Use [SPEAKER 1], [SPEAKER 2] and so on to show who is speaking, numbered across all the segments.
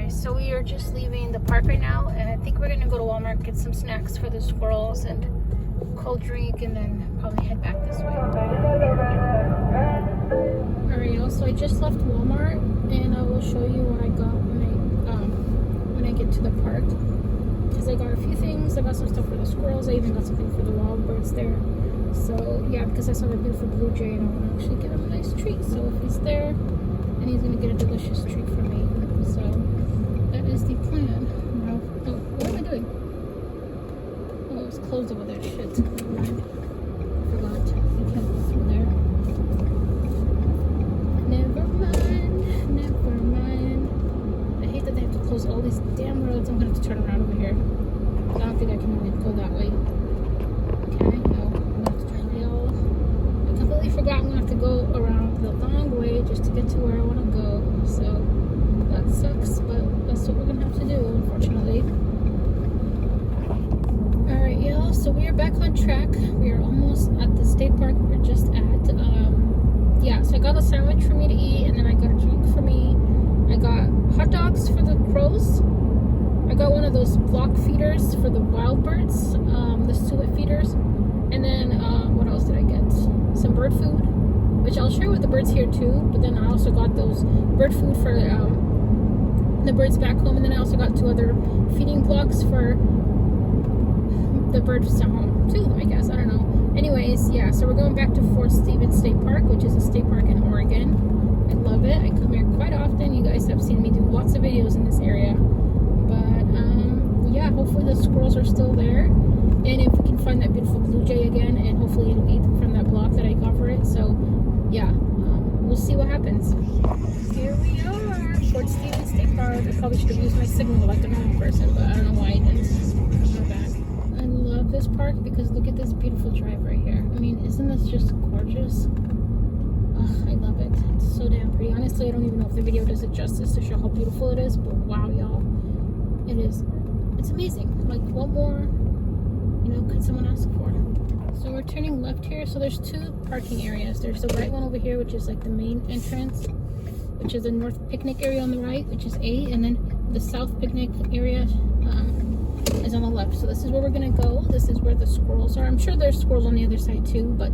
[SPEAKER 1] guys, so we are just leaving the park right now, and I think we're gonna go to Walmart, get some snacks for the squirrels and cold drink, and then probably head back this way. Alright, y'all, so I just left Walmart, and I will show you what I got when I get to the park, because I got a few things. I got some stuff for the squirrels. I even got something for the wild birds there. So yeah, because I saw the beautiful blue jay, and I want to actually give him a nice treat. So if he's there, and he's gonna get a delicious treat from me. So that is the plan. Now, oh, what am I doing? Oh, it's closed over there. Shit. Never mind. I forgot. I can't go through there. Never mind. Never mind. I hate that they have to close all these damn roads. I'm gonna have to turn around over here. I don't think I can even go that way. Can I? No. I'm gonna have to turn real. I completely forgot I'm gonna have to go around the long way just to get to where I want to go. So that sucks, but that's what we're gonna have to do, unfortunately. Alright, y'all, so we are back on track. We are almost at the state park we're just at. Yeah, so I got a sandwich for me to eat, and then I got a drink for me. I got hot dogs for the crows. I got one of those block feeders for the wild birds, the suet feeders. And then what else did I get? Some bird food, which I'll share with the birds here too. But then I also got those bird food for the birds back home, and then I also got 2 other feeding blocks for the birds at home too, I guess. I don't know. Anyways, yeah, so we're going back to Fort Stevens State Park, which is a state park in Oregon. I love it. I come here quite often. You guys have seen me do lots of videos in this area. But yeah, hopefully the squirrels are still there, and if we can find that beautiful blue jay again, and hopefully it'll eat from that block that I got for it. So yeah, we'll see what happens. Here we are, Fort Stevens State Park. I probably should have used my signal like a normal person, but I don't know why I didn't. My bad. I love this park because look at this beautiful drive right here. I mean, isn't this just gorgeous? Ugh, I love it. It's so damn pretty. Honestly, I don't even know if the video does it justice to show how beautiful it is, but wow, y'all, it is. It's amazing. Like, what more, could someone ask for? So we're turning left here. So there's 2 parking areas. There's the right one over here, which is like the main entrance, which is the north picnic area on the right, which is A, and then the south picnic area is on the left. So this is where we're gonna go. This is where the squirrels are. I'm sure there's squirrels on the other side too, but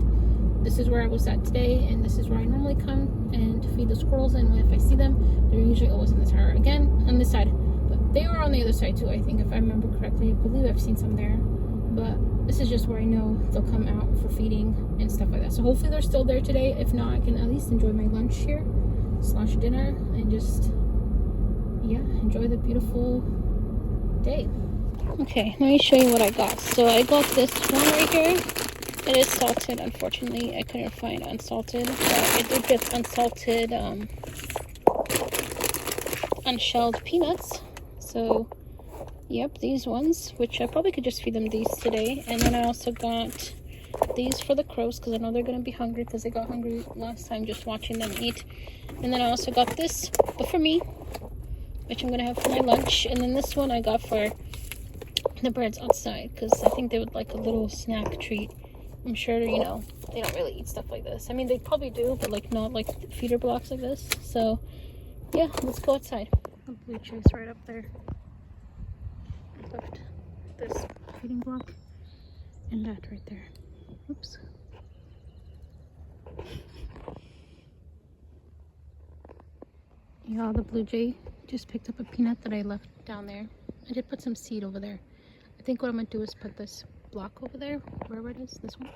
[SPEAKER 1] this is where I was at today, and this is where I normally come and feed the squirrels. And if I see them, they're usually always in the tower. Again, on this side. But they are on the other side too, I think, if I remember correctly. I believe I've seen some there. But this is just where I know they'll come out for feeding and stuff like that. So hopefully they're still there today. If not, I can at least enjoy my lunch here / dinner and just, yeah, enjoy the beautiful day. Okay, let me show you what I got. So I got this one right here. It is salted. Unfortunately, I couldn't find unsalted, but I did get unsalted, unshelled peanuts. So, yep, these ones, which I probably could just feed them these today. And then I also got these for the crows, because I know they're going to be hungry, because they got hungry last time just watching them eat. And then I also got this, but for me, which I'm going to have for my lunch. And then this one I got for the birds outside, because I think they would like a little snack treat. I'm sure, they don't really eat stuff like this. I mean, they probably do, but like not like feeder blocks like this. So yeah, let's go outside. The blue jay's right up there. I left this feeding block and that right there. Oops. Yeah, the blue jay just picked up a peanut that I left down there. I did put some seed over there. I think what I'm gonna do is put this block over there, wherever it is, this one,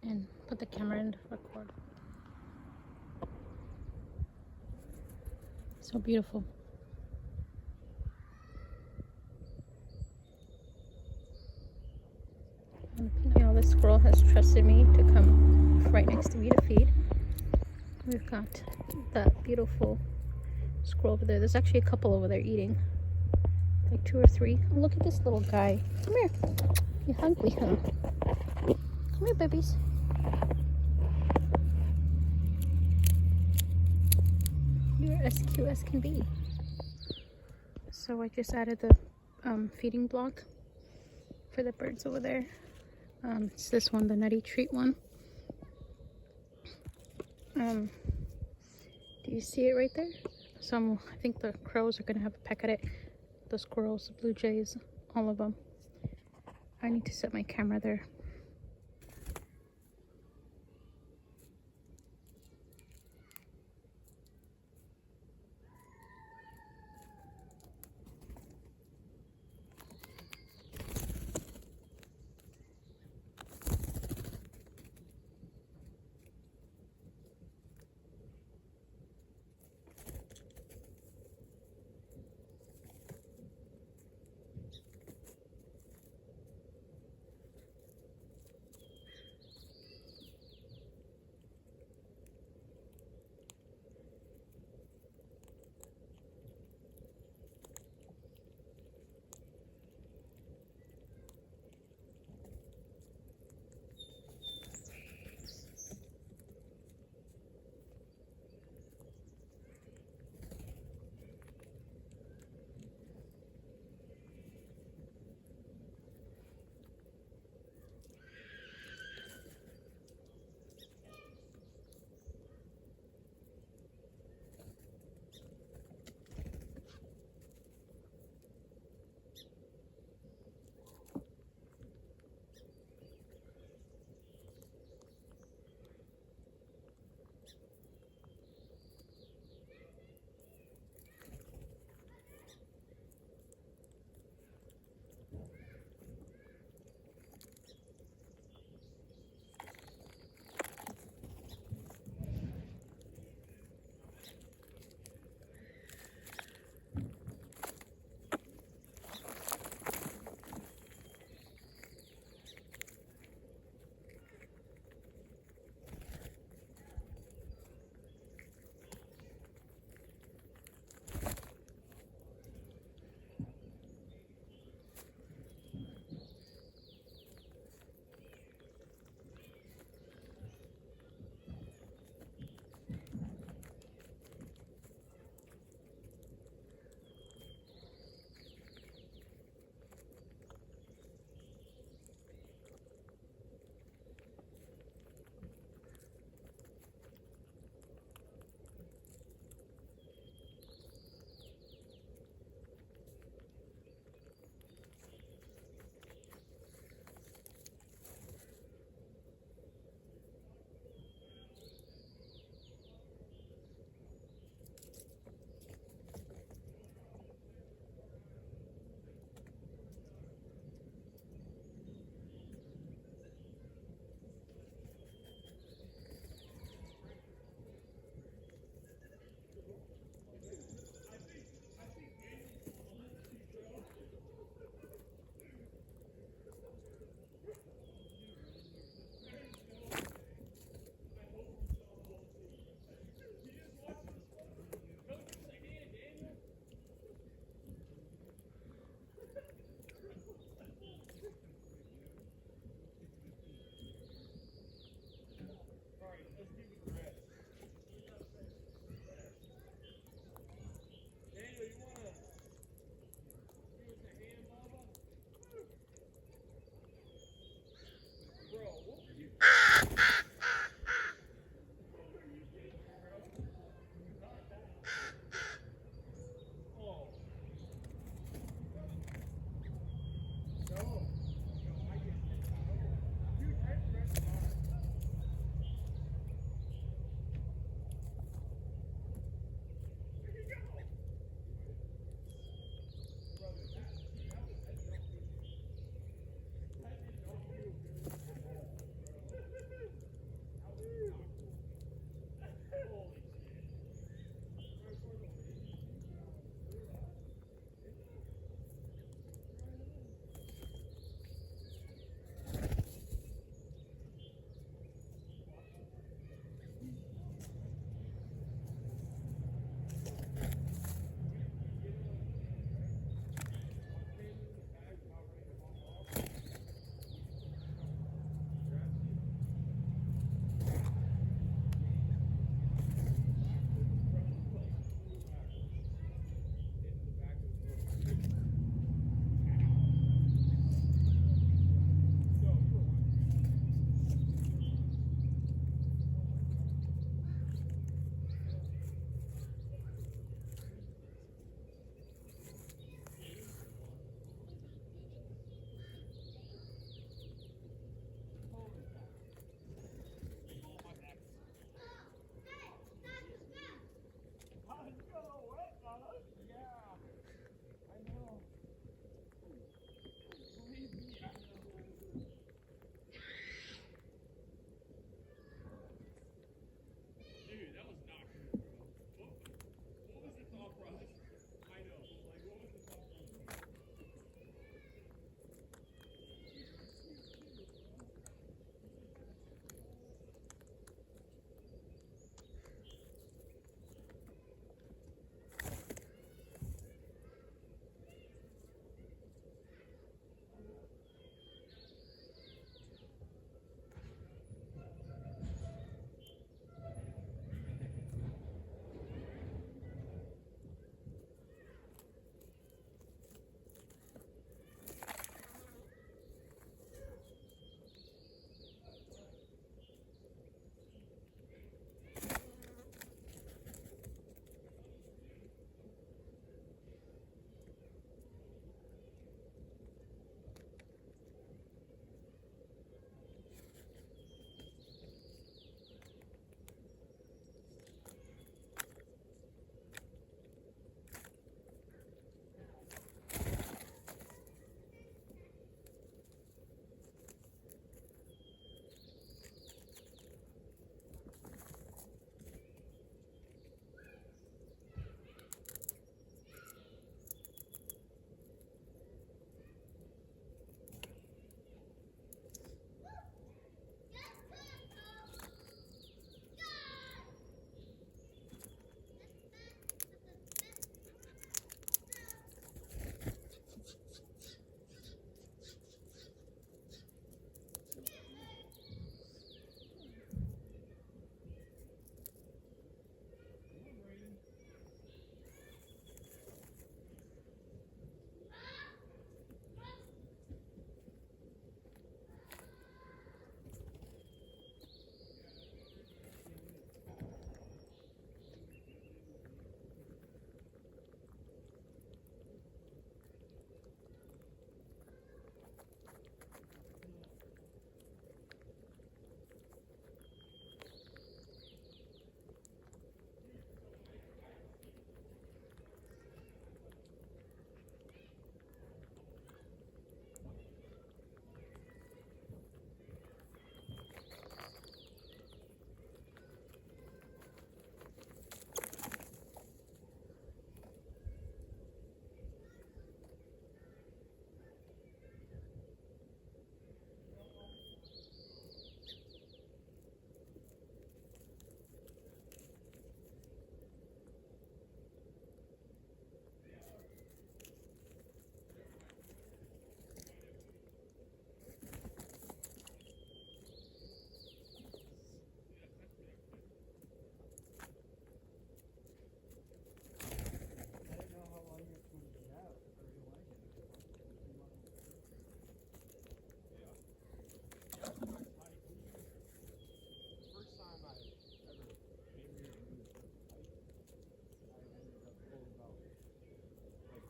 [SPEAKER 1] and put the camera in to record. So beautiful. This squirrel has trusted me to come right next to me to feed. We've got that beautiful squirrel over there. There's actually a couple over there eating, like 2 or 3. Oh, look at this little guy. Come here. You hungry, huh? Come here, babies. You're as cute as can be. So I just added the feeding block for the birds over there. It's this one, the nutty treat one. Do you see it right there? Some, I think the crows are gonna have a peck at it. The squirrels, the blue jays, all of them. I need to set my camera there.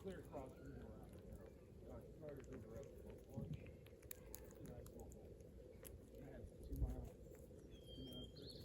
[SPEAKER 2] clear across from where we're at. Started over at the boat launch. Nice little hole. And I had 2 mile sign out there. You motherfucker.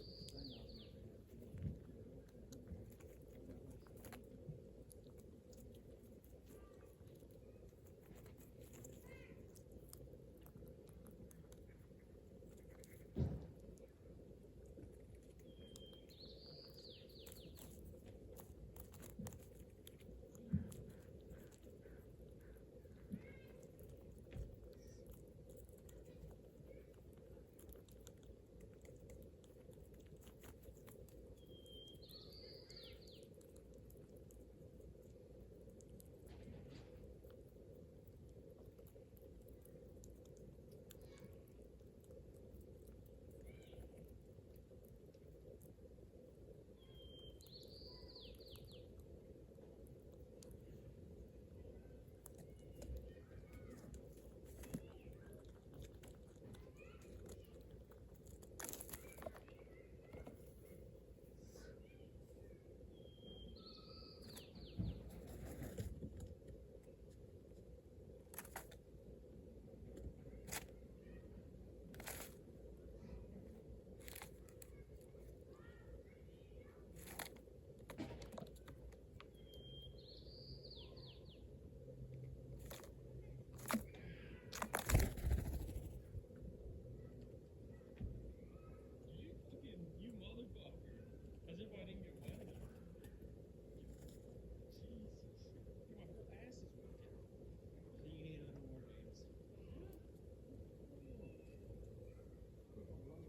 [SPEAKER 2] As if I didn't get wet enough. Jesus. My whole ass is wet. So you need a little more, James. You need to do better.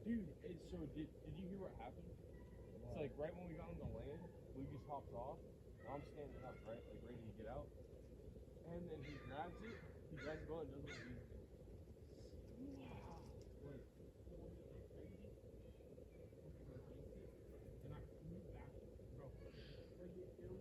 [SPEAKER 2] Dude, so did you hear what happened? It's like right when we got on the land, Luke just hops off. And I'm standing up, right? Like ready to get out. And then he grabs it. He grabs the boat and doesn't let me. Wow. Like, crazy. And I moved back, bro. Like, it was like,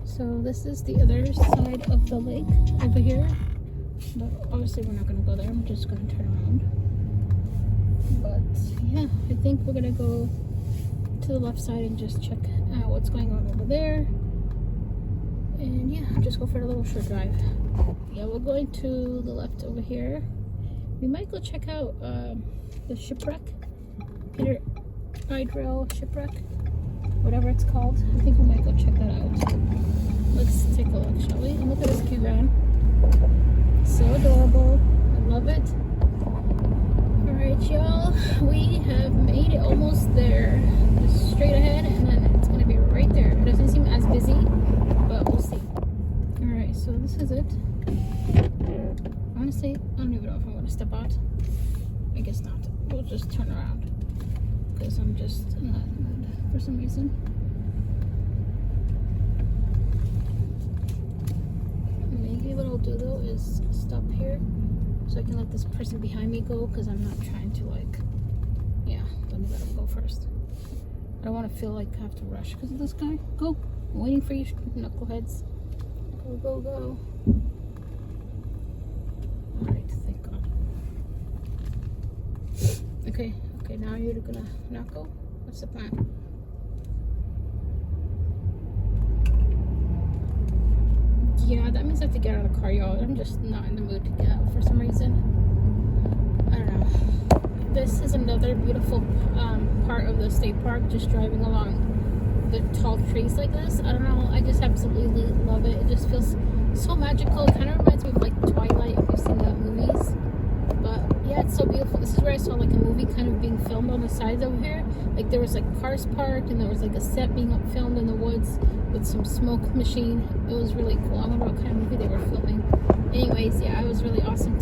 [SPEAKER 1] So this is the other side of the lake over here, but obviously we're not going to go there. I'm just going to turn around. But yeah, I think we're going to go to the left side and just check out what's going on over there. And yeah, just go for a little short drive. Yeah, we're going to the left over here. We might go check out the shipwreck, Peter Idrell shipwreck, whatever it's called. I think we might go check that out. Let's take a look, shall we? And look at this cute van. So adorable. I love it. Alright, y'all. We have made it almost there. Just straight ahead, and then it's going to be right there. It doesn't seem as busy, but we'll see. it. Honestly, I don't even know if I'm gonna step out. I guess not. We'll just turn around because I'm just not in the mood for some reason. Maybe what I'll do though is stop here so I can let this person behind me go, because I'm not trying to, like, yeah, let me let him go first. I don't want to feel like I have to rush because of this guy. Go. I'm waiting for you, knuckleheads. Go, go, go. Alright, thank God. Okay, now you're gonna not go? What's the plan? Yeah, that means I have to get out of the car, y'all. I'm just not in the mood to get out for some reason. I don't know. This is another beautiful part of the state park, just driving along the tall trees like this. I don't know, I just absolutely love it. It just feels so magical. It kind of reminds me of like Twilight, if you've seen the movies. But yeah, it's so beautiful. This is where I saw like a movie kind of being filmed on the sides over here. Like there was like cars parked and there was like a set being filmed in the woods with some smoke machine. It was really cool. I wonder what kind of movie they were filming. Anyways, yeah, it was really awesome